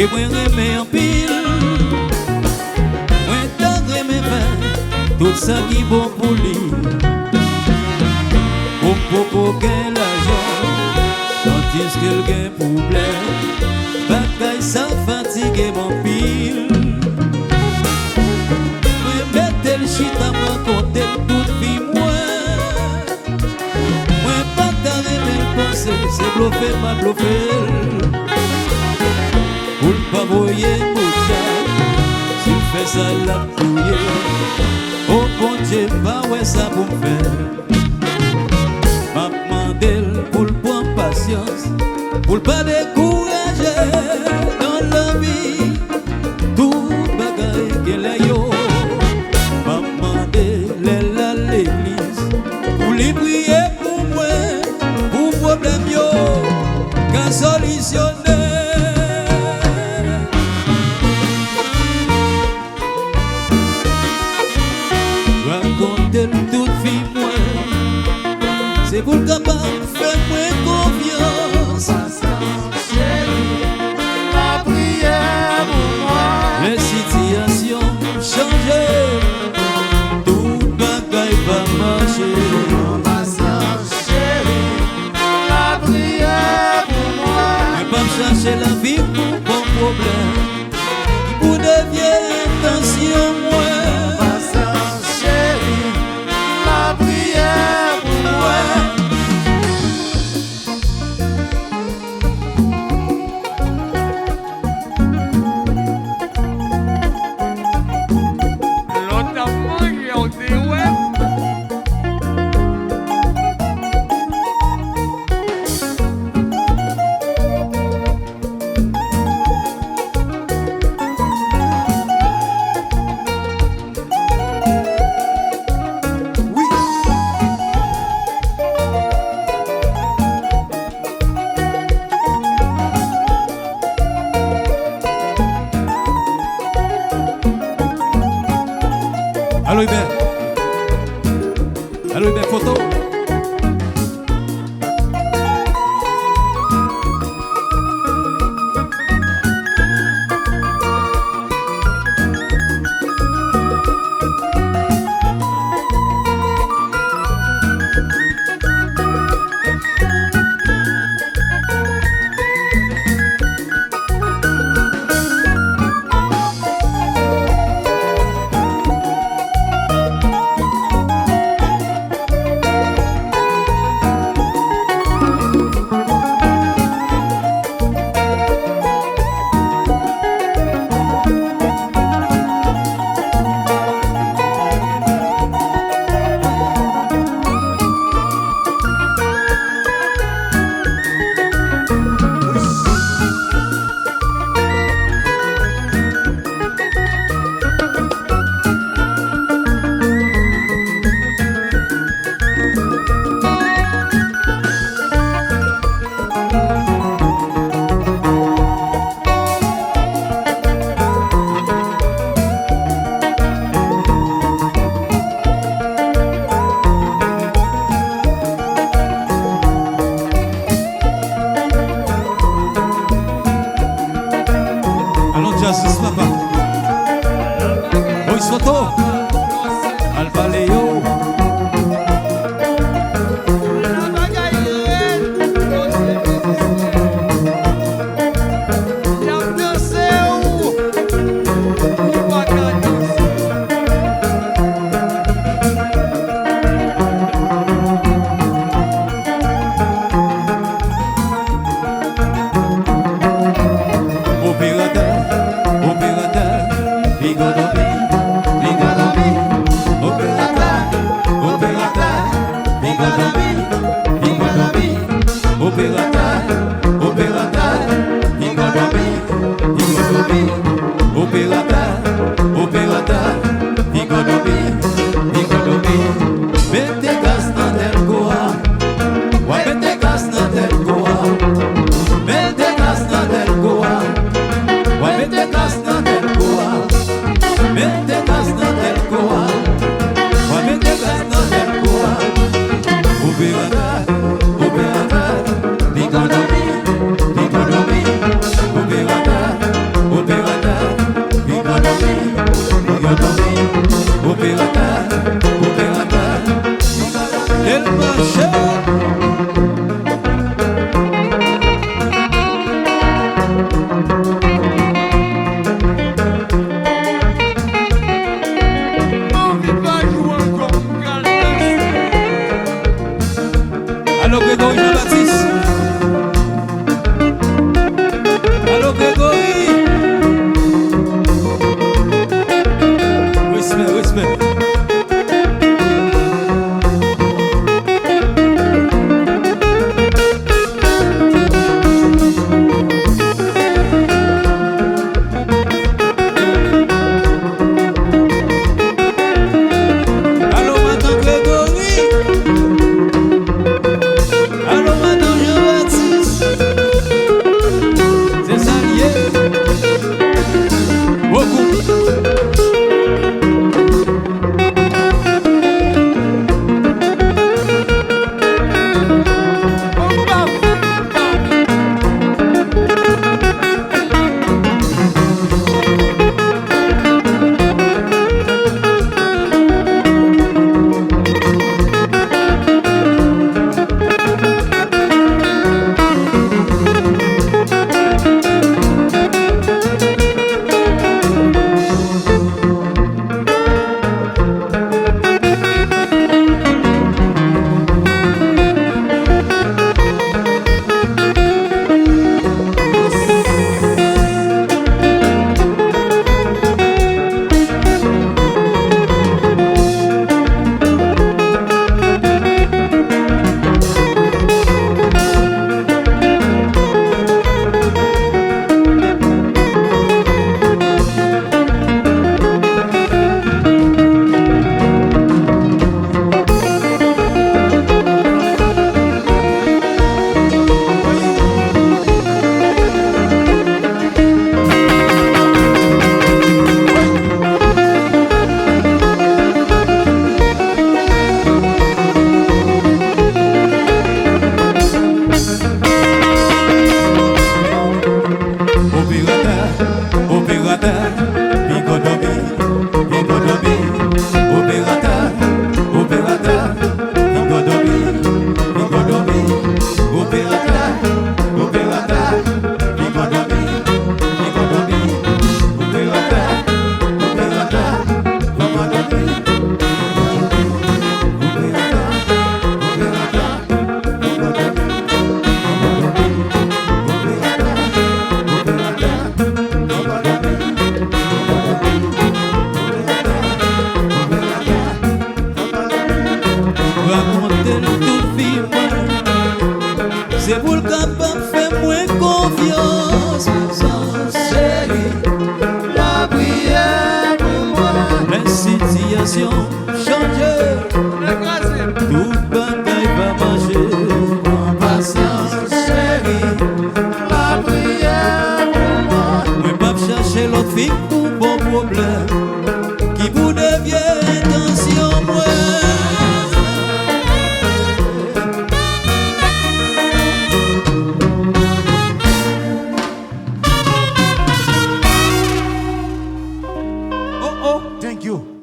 Et moi remets en pile, moi t'en remets faire tout ça qui bon pour lui. Au popo gain l'argent, tandis qu'il gain problème. Bataille sans fatigue mon pile. Moi mettez le chita moi compter toute vie moi. Moi pas t'en remets penser, c'est bluffé ma bluffé. Pour ne pas voyer boucha, s'il fait ça la pouille. Oh bon Dieu, pas ouais ça pour me faire. M'a demandé pour prendre patience, pour pas décourager dans la vie. Tout bagaille qu'elle a yo. M'a demandé l'aile à l'église, pour les prier pour moi, pour problème yo, qu'à solutionner. Toute vie moi, c'est pour le capable faire moins confiance. Chérie, la prière pour moi. Les situations changent, tout bagaille va marcher. Patience, chérie, la prière pour moi. Mais pas chercher la vie pour bon problème, qui vous devient intention moi. Allô Hubert. Allô Hubert, photo. Photo Alpha Léo. opérateur, opérateur, elle marche. Allô Grégory Jean-Baptiste. Allô Grégory. Respect, respect. Allô madame Grégory. Allô madame Jean-Baptiste. C'est ça lié. Beaucoup. Opérateur, bigodomi, bigodomi, opérateur, opérateur, bigodomi, bigodomi, opérateur, opérateur, bigodomi, bigodomi, opérateur, opérateur, bigodomi, c'est pour le capable faire moins confiance, chérie. La prière pour moi. La situation change, tout bagaille va marcher. Patience, chérie. La prière pour moi. Ne pas chercher l'autre fille pour bon problème, qui vous devient intention moi. Thank you.